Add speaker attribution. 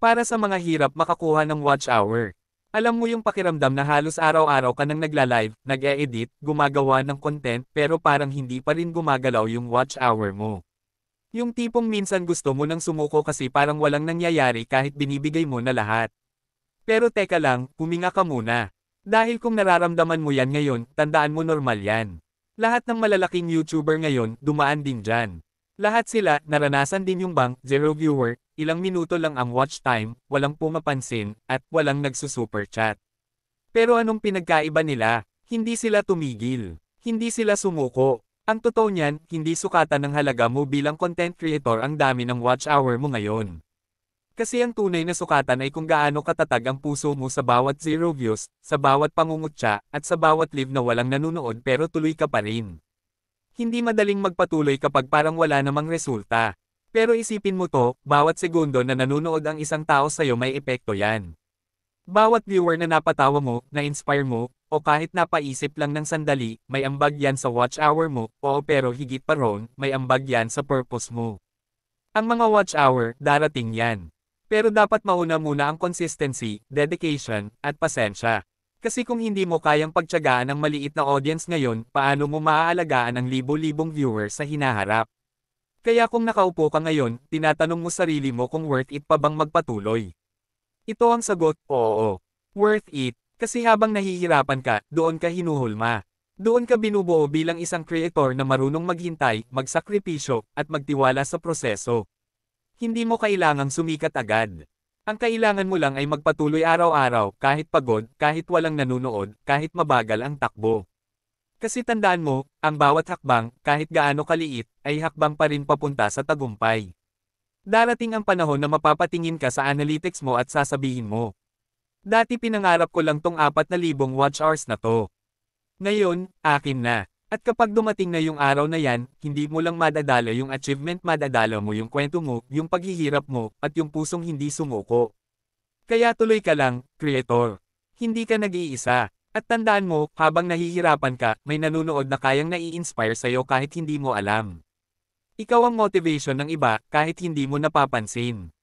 Speaker 1: Para sa mga hirap makakuha ng watch hour. Alam mo yung pakiramdam na halos araw-araw ka nang nagla-live, nag-e-edit, gumagawa ng content pero parang hindi pa rin gumagalaw yung watch hour mo. Yung tipong minsan gusto mo nang sumuko kasi parang walang nangyayari kahit binibigay mo na lahat. Pero teka lang, huminga ka muna. Dahil kung nararamdaman mo yan ngayon, tandaan mo normal yan. Lahat ng malalaking YouTuber ngayon, dumaan din dyan. Lahat sila, naranasan din yung bang, zero viewer, ilang minuto lang ang watch time, walang pumapansin, at walang nagsusuper chat. Pero anong pinagkaiba nila? Hindi sila tumigil. Hindi sila sumuko. Ang totoo niyan, hindi sukatan ng halaga mo bilang content creator ang dami ng watch hour mo ngayon. Kasi ang tunay na sukatan ay kung gaano katatag ang puso mo sa bawat zero views, sa bawat pangungutya, at sa bawat live na walang nanonood pero tuloy ka pa rin. Hindi madaling magpatuloy kapag parang wala namang resulta. Pero isipin mo to, bawat segundo na nanonood ang isang tao sa'yo may epekto yan. Bawat viewer na napatawa mo, na-inspire mo, o kahit napaisip lang ng sandali, may ambag yan sa watch hour mo, o pero higit pa roon, may ambag yan sa purpose mo. Ang mga watch hour, darating yan. Pero dapat mauna muna ang consistency, dedication, at pasensya. Kasi kung hindi mo kayang pagtiyagaan ang maliit na audience ngayon, paano mo maaalagaan ang libo-libong viewers sa hinaharap? Kaya kung nakaupo ka ngayon, tinatanong mo sarili mo kung worth it pa bang magpatuloy. Ito ang sagot, oo. Worth it, kasi habang nahihirapan ka, doon ka hinuhulma. Doon ka binubuo bilang isang creator na marunong maghintay, magsakripisyo, at magtiwala sa proseso. Hindi mo kailangang sumikat agad. Ang kailangan mo lang ay magpatuloy araw-araw, kahit pagod, kahit walang nanonood, kahit mabagal ang takbo. Kasi tandaan mo, ang bawat hakbang, kahit gaano kaliit, ay hakbang pa rin papunta sa tagumpay. Darating ang panahon na mapapatingin ka sa analytics mo at sasabihin mo, dati pinangarap ko lang tong 4,000 watch hours na to. Ngayon, akin na. At kapag dumating na yung araw na yan, hindi mo lang madadala yung achievement, madadala mo yung kwento mo, yung paghihirap mo, at yung pusong hindi sumuko. Kaya tuloy ka lang, creator. Hindi ka nag-iisa. At tandaan mo, habang nahihirapan ka, may nanonood na kayang nai-inspire sa'yo kahit hindi mo alam. Ikaw ang motivation ng iba, kahit hindi mo napapansin.